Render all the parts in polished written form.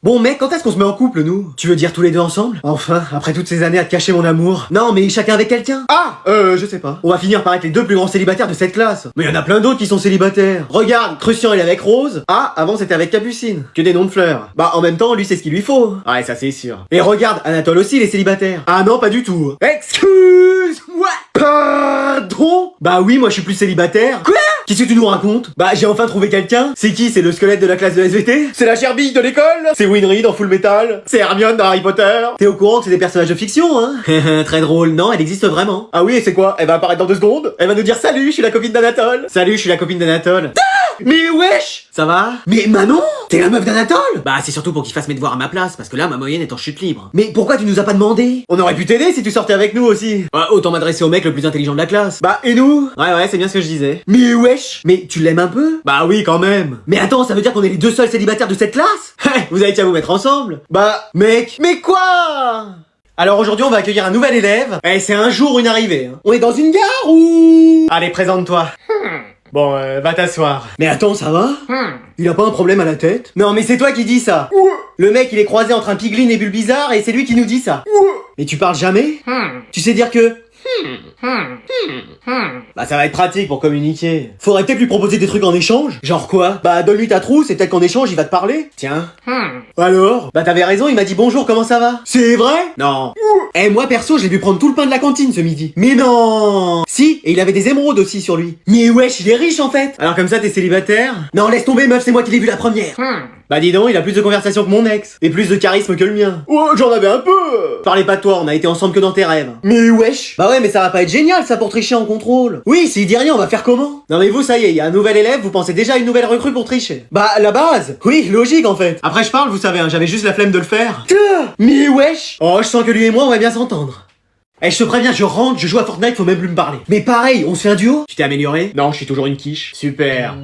Bon mec, quand est-ce qu'on se met en couple, nous? Tu veux dire tous les deux ensemble? Enfin, après toutes ces années à te cacher mon amour. Non, mais chacun avec quelqu'un. Ah, je sais pas. On va finir par être les deux plus grands célibataires de cette classe. Mais y en a plein d'autres qui sont célibataires. Regarde, Crucian il est avec Rose. Ah, avant c'était avec Capucine. Que des noms de fleurs. Bah en même temps, lui c'est ce qu'il lui faut. Ouais, ça c'est sûr. Et regarde, Anatole aussi il est célibataire. Ah non, pas du tout. Excuse-moi. Pardon? Bah oui, moi je suis plus célibataire. Quoi? Qu'est-ce que tu nous racontes? Bah j'ai enfin trouvé quelqu'un. C'est qui? C'est le squelette de la classe de SVT? C'est la Gerbille de l'école? C'est Winry dans Full Metal? C'est Hermione dans Harry Potter? T'es au courant que c'est des personnages de fiction, hein? Très drôle, non, elle existe vraiment. Ah oui, et c'est quoi? Elle va apparaître dans 2 secondes? Elle va nous dire salut, je suis la copine d'Anatole. Salut, je suis la copine d'Anatole. Mais wesh! Ça va? Mais Manon! T'es la meuf d'Anatole? Bah c'est surtout pour qu'il fasse mes devoirs à ma place, parce que là ma moyenne est en chute libre. Mais pourquoi tu nous as pas demandé? On aurait pu t'aider si tu sortais avec nous aussi. Ouais, autant m'adresser au mec le plus intelligent de la classe. Bah et nous? Ouais, c'est bien ce que je disais. Mais wesh! Mais tu l'aimes un peu? Bah oui quand même. Mais attends, ça veut dire qu'on est les 2 seuls célibataires de cette classe? Vous avez qu'à vous mettre ensemble. Bah, mec, mais quoi? Alors aujourd'hui on va accueillir un nouvel élève. Eh, c'est un jour une arrivée. Hein. On est dans une gare ou... Allez, présente-toi. Bon, va t'asseoir. Mais attends, ça va? Il a pas un problème à la tête? Non, mais c'est toi qui dis ça. Le mec, il est croisé entre un piglin et Bulbizarre et c'est lui qui nous dit ça. Mais tu parles jamais? Tu sais dire que... Bah ça va être pratique pour communiquer. Faudrait peut-être lui proposer des trucs en échange. Genre quoi? Bah donne-lui ta trousse et peut-être qu'en échange il va te parler. Tiens. Alors? Bah t'avais raison, il m'a dit bonjour, comment ça va? C'est vrai? Non. Eh moi perso, j'ai dû prendre tout le pain de la cantine ce midi. Mais non. Si, et il avait des émeraudes aussi sur lui. Mais wesh, il est riche en fait. Alors comme ça t'es célibataire? Non, laisse tomber meuf, c'est moi qui l'ai vu la première. Bah dis donc, il a plus de conversation que mon ex. Et plus de charisme que le mien. Oh, j'en avais un peu. Parlez pas de toi, on a été ensemble que dans tes rêves. Mais wesh. Bah ouais, mais ça va pas être génial ça pour tricher en contrôle. Oui, s'il dit rien, on va faire comment? Non mais vous, ça y est, il y a un nouvel élève, vous pensez déjà à une nouvelle recrue pour tricher. Bah, la base. Oui, logique en fait. Après je parle, vous savez, hein, j'avais juste la flemme de le faire. Mais wesh. Oh, je sens que lui et moi, on va bien s'entendre. Eh, je te préviens, je rentre, je joue à Fortnite, faut même plus me parler. Mais pareil, on se fait un duo? Tu t'es amélioré? Non, je suis toujours une quiche. Super.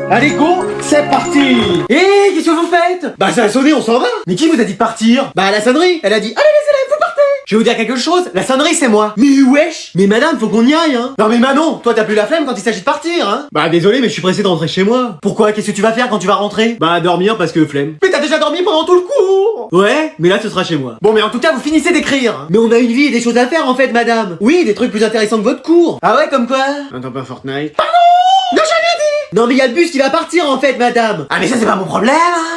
Allez go, c'est parti. Qu'est-ce que vous faites? Bah ça a sonné, on s'en va. Mais qui vous a dit de partir? Bah la sonnerie, elle a dit allez les élèves, vous partez. Je vais vous dire quelque chose, la sonnerie c'est moi. Mais wesh. Mais madame, faut qu'on y aille hein. Non mais Manon, toi t'as plus la flemme quand il s'agit de partir hein. Bah désolé mais je suis pressé de rentrer chez moi. Pourquoi? Qu'est-ce que tu vas faire quand tu vas rentrer? Bah dormir parce que flemme. Mais t'as déjà dormi pendant tout le cours. Ouais, mais là ce sera chez moi. Bon mais en tout cas vous finissez d'écrire. Mais on a une vie et des choses à faire en fait madame. Oui, des trucs plus intéressants que votre cours. Ah ouais, comme quoi? Attends pas Fortnite. Pardon. Non, j'ai rien dit. Non mais y a le bus qui va partir en fait madame. Ah mais ça c'est pas mon problème.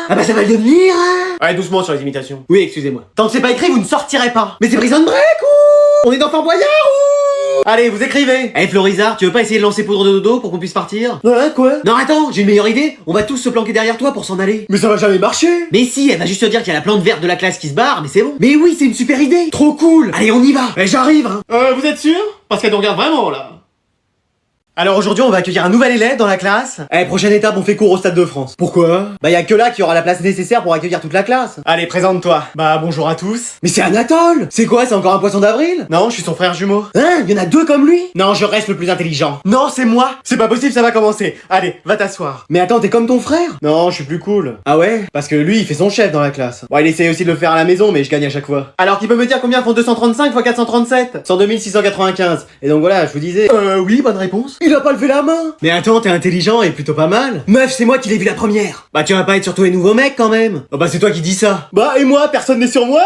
Ah bah ça va le devenir. Ouais, doucement sur les imitations. Oui, excusez-moi. Tant que c'est pas écrit, vous ne sortirez pas. Mais c'est Prison Break ou... On est dans Fort Boyard ou... Allez, vous écrivez. Eh Florizard, tu veux pas essayer de lancer poudre de dodo pour qu'on puisse partir? Ouais, quoi? Non attends, j'ai une meilleure idée. On va tous se planquer derrière toi pour s'en aller. Mais ça va jamais marcher. Mais si, elle va juste te dire qu'il y a la plante verte de la classe qui se barre, mais c'est bon. Mais oui, c'est une super idée. Trop cool. Allez, on y va. Eh, j'arrive hein. Vous êtes sûr? Parce qu'elle nous regarde vraiment là. Alors aujourd'hui on va accueillir un nouvel élève dans la classe. Eh, prochaine étape, on fait cours au Stade de France. Pourquoi? Bah y a que là qui aura la place nécessaire pour accueillir toute la classe. Allez, présente-toi. Bah bonjour à tous. Mais c'est Anatole. C'est quoi, c'est encore un poisson d'avril? Non, je suis son frère jumeau. Hein? Y en a 2 comme lui? Non, je reste le plus intelligent. Non, c'est moi. C'est pas possible, ça va commencer. Allez, va t'asseoir. Mais attends, t'es comme ton frère? Non, je suis plus cool. Ah ouais? Parce que lui, il fait son chef dans la classe. Bon, il essaye aussi de le faire à la maison, mais je gagne à chaque fois. Alors, qui peut me dire combien font 235 x 437? 102 695. Et donc voilà, je vous disais... oui, bonne réponse. Il a pas levé la main. Mais attends, t'es intelligent et plutôt pas mal. Meuf, c'est moi qui l'ai vu la première. Bah tu vas pas être sur tous les nouveaux mecs quand même. Oh bah c'est toi qui dis ça. Bah et moi, personne n'est sur moi?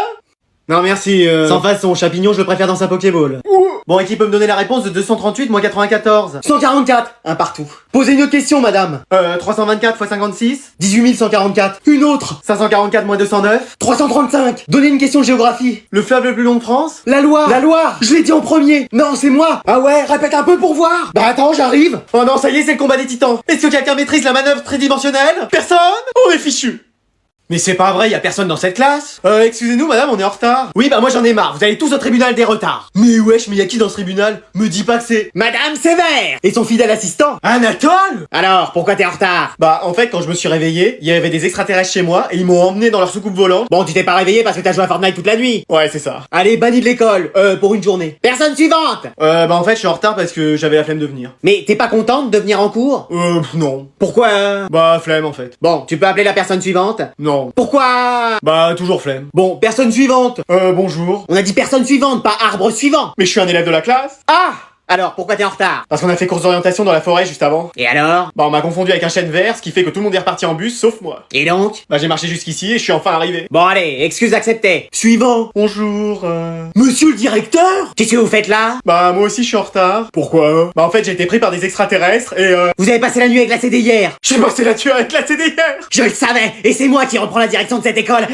Non merci, Sans face, son champignon, je le préfère dans sa Pokéball. Bon, et qui peut me donner la réponse de 238 moins 94? 144. Un partout. Posez une autre question, madame. 324 x 56? 18 144. Une autre. 544 moins 209? 335. Donnez une question de géographie. Le fleuve le plus long de France? La Loire. La Loire. Je l'ai dit en premier. Non, c'est moi. Ah ouais, répète un peu pour voir. Bah attends, j'arrive. Oh non, ça y est, c'est le combat des titans. Est-ce que quelqu'un maîtrise la manœuvre tridimensionnelle? Personne? On est fichu. Mais c'est pas vrai, y a personne dans cette classe. Excusez-nous madame, on est en retard. Oui, bah moi j'en ai marre, vous allez tous au tribunal des retards. Mais wesh, mais y a qui dans ce tribunal? Me dis pas que c'est Madame Sévère et son fidèle assistant Anatole. Alors, pourquoi t'es en retard? Bah en fait, quand je me suis réveillé, il y avait des extraterrestres chez moi et ils m'ont emmené dans leur soucoupe volante. Bon, tu t'es pas réveillé parce que t'as joué à Fortnite toute la nuit. Ouais, c'est ça. Allez, banni de l'école, pour une journée. Personne suivante. Bah en fait, je suis en retard parce que j'avais la flemme de venir. Mais t'es pas contente de venir en cours? Non. Pourquoi? Bah flemme en fait. Bon, tu peux appeler la personne suivante? Non. Pourquoi? Bah toujours flemme. Bon, personne suivante. Bonjour. On a dit personne suivante, pas arbre suivant. Mais je suis un élève de la classe. Ah! Alors, pourquoi t'es en retard? Parce qu'on a fait course d'orientation dans la forêt juste avant. Et alors? Bah on m'a confondu avec un chêne vert, ce qui fait que tout le monde est reparti en bus, sauf moi. Et donc? Bah j'ai marché jusqu'ici et je suis enfin arrivé. Bon allez, excuse acceptée. Suivant. Bonjour, Monsieur le directeur? Qu'est-ce que vous faites là? Bah moi aussi je suis en retard. Pourquoi? Bah en fait j'ai été pris par des extraterrestres et Vous avez passé la nuit avec la CD hier. j'ai passé la tuer avec la CDR. Je le savais, et c'est moi qui reprends la direction de cette école.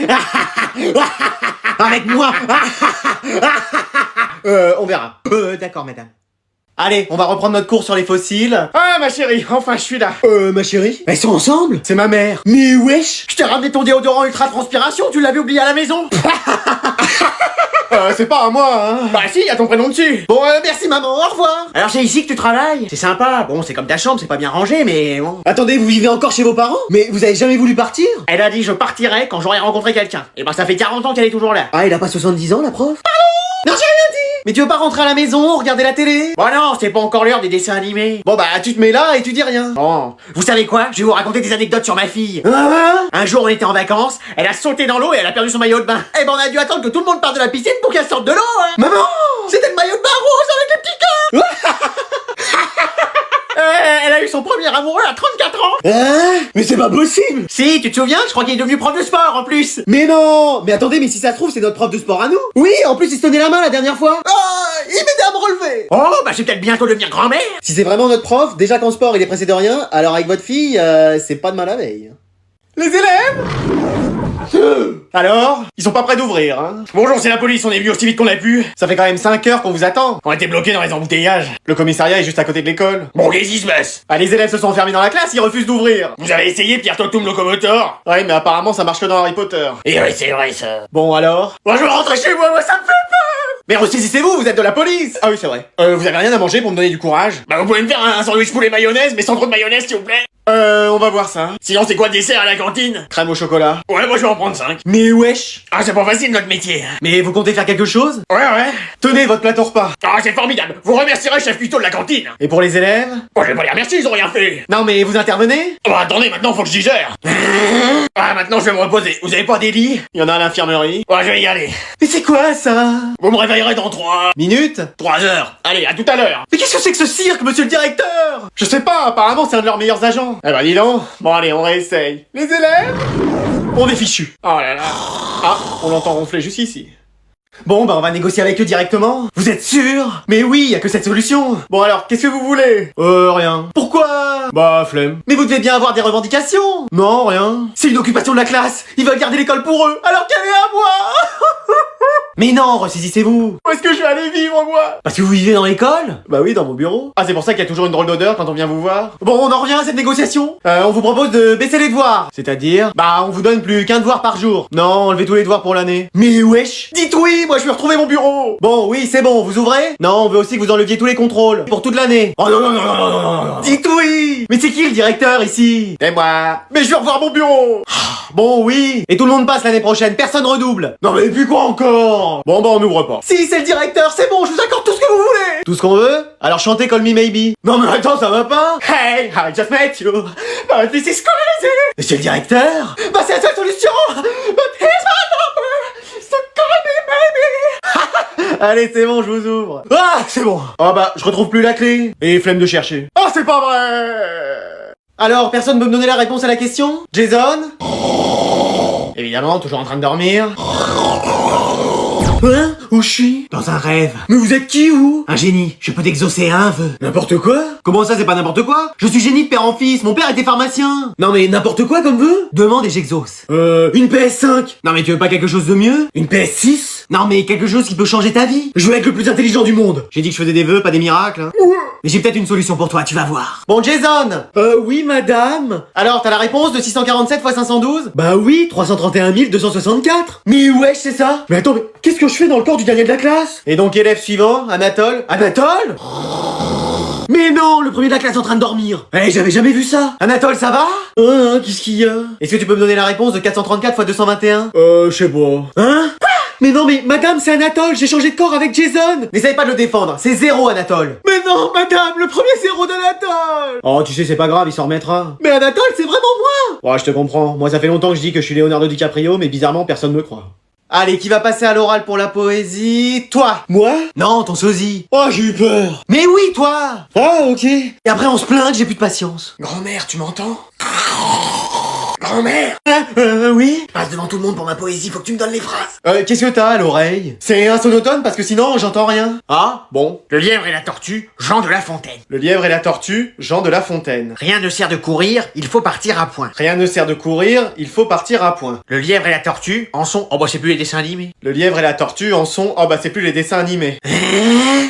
Avec moi. On verra. D'accord, madame. Allez, on va reprendre notre cours sur les fossiles. Ah ma chérie, enfin je suis là. Ma chérie? Elles sont ensemble? C'est ma mère. Mais wesh! Je t'ai ramené ton déodorant ultra transpiration, tu l'avais oublié à la maison? C'est pas à moi, hein. Bah si, y a ton prénom dessus. Bon, merci maman, au revoir! Alors c'est ici que tu travailles? C'est sympa, bon c'est comme ta chambre, c'est pas bien rangé, mais bon... Attendez, vous vivez encore chez vos parents? Mais vous avez jamais voulu partir? Elle a dit je partirai quand j'aurai rencontré quelqu'un. Et ben ça fait 40 ans qu'elle est toujours là. Ah, il a pas 70 ans la prof? Non, j'ai rien dit! Mais tu veux pas rentrer à la maison, regarder la télé? Bon non, c'est pas encore l'heure des dessins animés. Bon bah, tu te mets là et tu dis rien. Bon, vous savez quoi? Je vais vous raconter des anecdotes sur ma fille. Un jour, on était en vacances, elle a sauté dans l'eau et elle a perdu son maillot de bain. Eh ben, on a dû attendre que tout le monde parte de la piscine pour qu'elle sorte de l'eau, hein. Maman! C'était le maillot de bain rose avec les petits cœurs! Elle a eu son premier amoureux à 34 ans. Hein? Mais c'est pas possible. Si, tu te souviens? Je crois qu'il est devenu prof de sport en plus. Mais non. Mais attendez, mais si ça se trouve, c'est notre prof de sport à nous. Oui, en plus il se tenait la main la dernière fois. Il m'aidait à me relever. Oh, bah je vais peut-être bientôt devenir grand-mère. Si c'est vraiment notre prof, déjà qu'en sport il est pressé de rien, alors avec votre fille, c'est pas de mal à veille. Les élèves? Alors? Ils sont pas prêts d'ouvrir, hein. Bonjour, c'est la police, on est venu aussi vite qu'on a pu. Ça fait quand même 5 heures qu'on vous attend. On était bloqués dans les embouteillages. Le commissariat est juste à côté de l'école. Bon, qu'est-ce qui se passe? Ah, les élèves se sont enfermés dans la classe, ils refusent d'ouvrir. Vous avez essayé, Pierre Totum Locomotor? Ouais, mais apparemment ça marche que dans Harry Potter. Et ouais, c'est vrai ça. Bon, alors? Moi, je veux rentrer chez moi, ça me fait peur! Mais ressaisissez-vous, vous êtes de la police! Ah oui, c'est vrai. Vous avez rien à manger pour me donner du courage? Bah, vous pouvez me faire un sandwich poulet mayonnaise, mais sans trop de mayonnaise, s'il vous plaît. On va voir ça. Sinon, c'est quoi le dessert à la cantine? Crème au chocolat. Ouais, moi je vais en prendre 5. Mais wesh. Ah, c'est pas facile notre métier. Mais vous comptez faire quelque chose? Ouais. Tenez votre plateau repas. Ah, c'est formidable. Vous remercierez chef Puto de la cantine. Et pour les élèves? Bon, je vais pas les remercier, ils ont rien fait. Non mais vous intervenez? Oh, bah attendez, maintenant faut que je digère. Ah, maintenant je vais me reposer. Vous avez pas des lits? Il y en a à l'infirmerie. Ouais, je vais y aller. Mais c'est quoi ça? Vous me réveillerez dans 3 minutes? 3 heures. Allez, à tout à l'heure. Mais qu'est-ce que c'est que ce cirque, monsieur le directeur? Je sais pas, apparemment c'est un de leurs meilleurs agents. Eh ben dis donc. Bon allez, on réessaye. Les élèves? On est fichus. Oh là là. Ah, on l'entend ronfler juste ici. Bon, bah on va négocier avec eux directement. Vous êtes sûr? Mais oui, y a que cette solution. Bon alors, qu'est-ce que vous voulez? Rien. Pourquoi? Bah, flemme. Mais vous devez bien avoir des revendications. Non, rien. C'est une occupation de la classe. Ils veulent garder l'école pour eux, alors qu'elle est à moi. Mais non, ressaisissez-vous. Où est-ce que je vais aller vivre, moi? Parce que vous vivez dans l'école? Bah oui, dans mon bureau. Ah, c'est pour ça qu'il y a toujours une drôle d'odeur quand on vient vous voir? Bon, on en revient à cette négociation. On vous propose de baisser les devoirs. C'est-à-dire? Bah, on vous donne plus qu'un devoir par jour. Non, enlevez tous les devoirs pour l'année. Mais wesh. Dites oui, moi je veux retrouver mon bureau. Bon, oui, c'est bon, vous ouvrez? Non, on veut aussi que vous enleviez tous les contrôles. Pour toute l'année. Oh non. Dites oui. Mais c'est qui le directeur ici? C'est moi. Mais je veux revoir mon bureau. Bon, oui. Et tout le monde passe l'année prochaine, personne redouble. Non mais puis quoi encore? Bon bah on n'ouvre pas. Si, c'est le directeur, c'est bon, je vous accorde tout ce que vous voulez. Tout ce qu'on veut? Alors chantez Call Me Maybe. Non mais attends, ça va pas? Hey, I just met you. But this is crazy. Monsieur le directeur? Bah c'est la seule solution. But here's my number. So call me maybe. Allez, c'est bon, je vous ouvre. Ah, c'est bon. Ah bah, je retrouve plus la clé. Et flemme de chercher. Ah, c'est pas vrai. Alors, personne peut me donner la réponse à la question? Jason? Évidemment, toujours en train de dormir. Hein? Où je suis? Dans un rêve. Mais vous êtes qui, vous? Un génie. Je peux t'exaucer un vœu. N'importe quoi? Comment ça, c'est pas n'importe quoi? Je suis génie de père en fils. Mon père était pharmacien. Non mais n'importe quoi comme vœu? Demande et j'exauce. Une PS5. Non mais tu veux pas quelque chose de mieux? Une PS6? Non mais quelque chose qui peut changer ta vie. Je veux être le plus intelligent du monde. J'ai dit que je faisais des vœux, pas des miracles. Hein. Mais j'ai peut-être une solution pour toi, tu vas voir. Bon, Jason. Oui, madame. Alors, t'as la réponse de 647 x 512? Bah oui, 331 264. Mais wesh, c'est ça. Mais attends, mais qu'est-ce que je fais dans le corps du dernier de la classe? Et donc, élève suivant, Anatole. Anatole? Mais non, le premier de la classe est en train de dormir. Eh, j'avais jamais vu ça. Anatole, ça va? Qu'est-ce qu'il y a? Est-ce que tu peux me donner la réponse de 434 x 221? Je sais pas. Hein? Mais non, mais madame, c'est Anatole, j'ai changé de corps avec Jason. N'essayez pas de le défendre, c'est 0 Anatole. Mais non, madame, le premier 0 d'Anatole. Oh, tu sais, c'est pas grave, il s'en remettra. Mais Anatole, c'est vraiment moi. Ouais, je te comprends. Moi, ça fait longtemps que je dis que je suis Leonardo DiCaprio, mais bizarrement, personne me croit. Allez, qui va passer à l'oral pour la poésie? Toi. Moi? Non, ton sosie. Oh, j'ai eu peur. Mais oui, toi. Ah, ok. Et après, on se plaint que j'ai plus de patience. Grand-mère, tu m'entends? Grand-mère! Oui? Passe devant tout le monde pour ma poésie, faut que tu me donnes les phrases. Qu'est-ce que t'as à l'oreille? C'est un sonotone parce que sinon, j'entends rien. Ah, bon. Le lièvre et la tortue, Jean de La Fontaine. Le lièvre et la tortue, Jean de La Fontaine. Rien ne sert de courir, il faut partir à point. Rien ne sert de courir, il faut partir à point. Le lièvre et la tortue en sont... Oh bah c'est plus les dessins animés. Le lièvre et la tortue en sont... Oh bah c'est plus les dessins animés.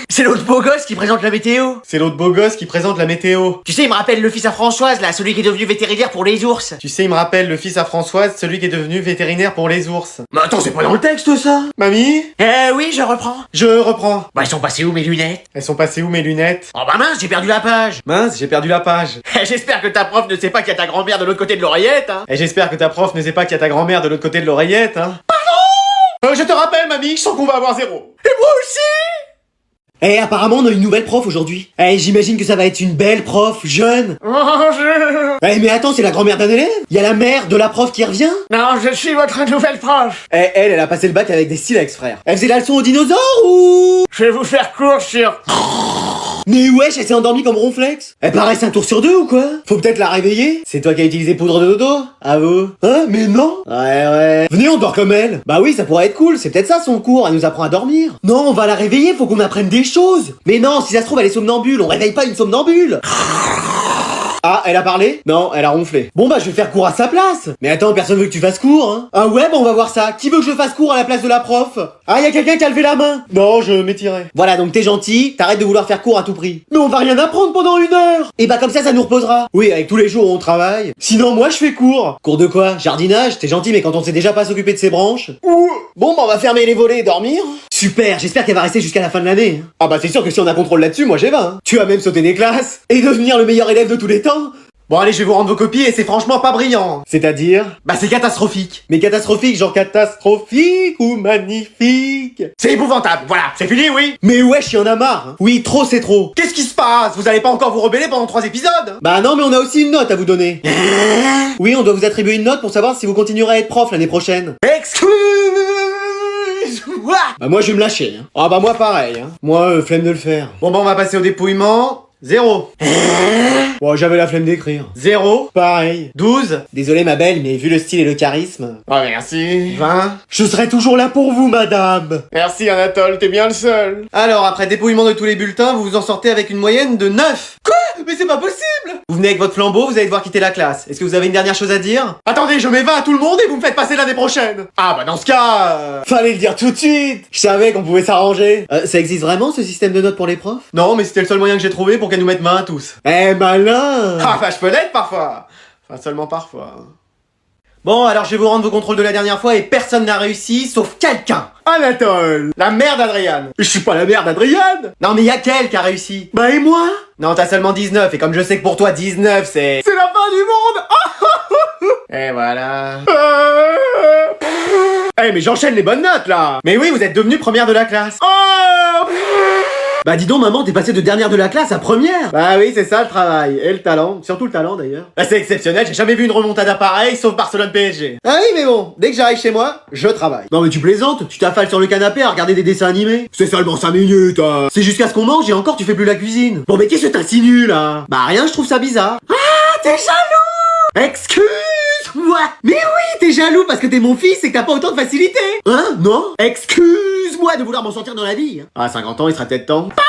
C'est l'autre beau gosse qui présente la météo. C'est l'autre beau gosse qui présente la météo. Tu sais, il me rappelle le fils à Françoise, là, celui qui est devenu vétérinaire pour les ours. Tu sais, il me rappelle le fils à Françoise, celui qui est devenu vétérinaire pour les ours. Mais attends, c'est pas dans le texte, ça. Mamie? Oui, je reprends. Je reprends. Bah, ils sont passés où, mes lunettes? Elles sont passées où mes lunettes? Oh bah mince, j'ai perdu la page. Mince, j'ai perdu la page. J'espère que ta prof ne sait pas qu'il y a ta grand-mère de l'autre côté de l'oreillette, hein. Et j'espère que ta prof ne sait pas qu'il y a ta grand-mère de l'autre côté de l'oreillette, hein. Pardon! Je te rappelle, mamie, je sens qu'on va avoir 0. Et moi aussi! Eh, apparemment, on a une nouvelle prof aujourd'hui. Eh, j'imagine que ça va être une belle prof, jeune. Eh, mais attends, c'est la grand-mère d'un élève? Y a la mère de la prof qui revient? Non, je suis votre nouvelle prof. Eh, elle a passé le bac avec des silex, frère. Elle faisait la leçon aux dinosaures ou... Je vais vous faire court sur... Mais wesh, elle s'est endormie comme Ronflex. Elle paraisse un tour sur deux ou quoi? Faut peut-être la réveiller? C'est toi qui as utilisé poudre de dodo? À vous? Hein? Mais non? Ouais. Venez, on dort comme elle. Bah oui, ça pourrait être cool, c'est peut-être ça son cours, elle nous apprend à dormir. Non, on va la réveiller, faut qu'on apprenne des choses. Mais non, si ça se trouve, elle est somnambule, on réveille pas une somnambule. Ah, elle a parlé? Non, elle a ronflé. Bon bah je vais faire cours à sa place. Mais attends, personne veut que tu fasses cours, hein? Ah ouais, bah on va voir ça. Qui veut que je fasse cours à la place de la prof? Ah, y a quelqu'un qui a levé la main. Non, je m'étirais. Voilà, donc t'es gentil, t'arrêtes de vouloir faire cours à tout prix. Mais on va rien apprendre pendant 1 heure. Et bah comme ça nous reposera. Oui, avec tous les jours où on travaille. Sinon moi je fais cours. Cours de quoi? Jardinage? T'es gentil, mais quand on sait déjà pas s'occuper de ses branches. Ouh. Bon bah on va fermer les volets et dormir. Super, j'espère qu'elle va rester jusqu'à la fin de l'année. Ah bah c'est sûr que si on a contrôle là-dessus, moi j'ai 20. Hein. Tu vas même sauter des classes et devenir le meilleur élève de tous les temps. Bon allez, je vais vous rendre vos copies et c'est franchement pas brillant. C'est-à-dire? Bah c'est catastrophique. Mais catastrophique, genre catastrophique ou magnifique? C'est épouvantable, voilà, c'est fini, oui. Mais wesh, y'en a marre. Hein. Oui, trop c'est trop. Qu'est-ce qui se passe? Vous allez pas encore vous rebeller pendant 3 épisodes? Bah non, mais on a aussi une note à vous donner. Oui, on doit vous attribuer une note pour savoir si vous continuerez à être prof l'année prochaine. Excuse-moi. Bah moi je vais me lâcher. Hein. Ah bah moi pareil. Hein. Moi, flemme de le faire. Bon bah on va passer au dépouillement. 0. Bon, j'avais la flemme d'écrire. 0. Pareil. 12. Désolé ma belle, mais vu le style et le charisme. Oh merci. 20. Je serai toujours là pour vous, madame. Merci Anatole, t'es bien le seul. Alors, après dépouillement de tous les bulletins, vous vous en sortez avec une moyenne de 9. Quoi? Mais c'est pas possible. Vous venez avec votre flambeau, vous allez devoir quitter la classe. Est-ce que vous avez une dernière chose à dire? Attendez, je mets 20 à tout le monde et vous me faites passer l'année prochaine. Ah bah dans ce cas... Fallait le dire tout de suite. Je savais qu'on pouvait s'arranger. Ça existe vraiment ce système de notes pour les profs? Non, mais c'était le seul moyen que j'ai trouvé pour qu'elle nous mette 20 à tous. Eh malin. Ah bah je peux l'être parfois. Enfin seulement parfois. Bon, alors je vais vous rendre vos contrôles de la dernière fois et personne n'a réussi, sauf quelqu'un. Anatole, la mère d'Adriane. Je suis pas la mère d'Adriane. Non mais y'a qu'elle qui a réussi. Bah et moi? Non, t'as seulement 19 et comme je sais que pour toi 19 c'est... C'est la fin du monde. Et voilà. Eh mais j'enchaîne les bonnes notes là. Mais oui, vous êtes devenue première de la classe. Bah dis donc maman, t'es passée de dernière de la classe à première. Bah oui, c'est ça le travail. Et le talent, surtout le talent d'ailleurs. Bah c'est exceptionnel, j'ai jamais vu une remontada pareille sauf Barcelone PSG. Ah oui mais bon, dès que j'arrive chez moi, je travaille. Non mais tu plaisantes, tu t'affales sur le canapé à regarder des dessins animés. C'est seulement 5 minutes. C'est jusqu'à ce qu'on mange et encore tu fais plus la cuisine. Bon mais qu'est-ce que t'insinues là? Bah rien, je trouve ça bizarre. Ah, t'es jaloux. Excuse-moi. Mais oui, t'es jaloux parce que t'es mon fils et que t'as pas autant de facilité. Hein? Non? Excuse-moi de vouloir m'en sortir dans la vie. À 50 ans, il sera peut-être temps. Pardon!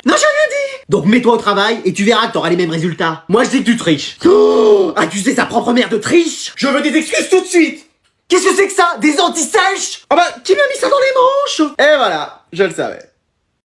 Non, j'ai rien dit. Donc mets-toi au travail et tu verras que t'auras les mêmes résultats. Moi, je dis que tu triches. Oh, accuser sa propre mère de triche? Je veux des excuses tout de suite. Qu'est-ce que c'est que ça? Des antisèches? Ah bah, qui m'a mis ça dans les manches? Et voilà, je le savais.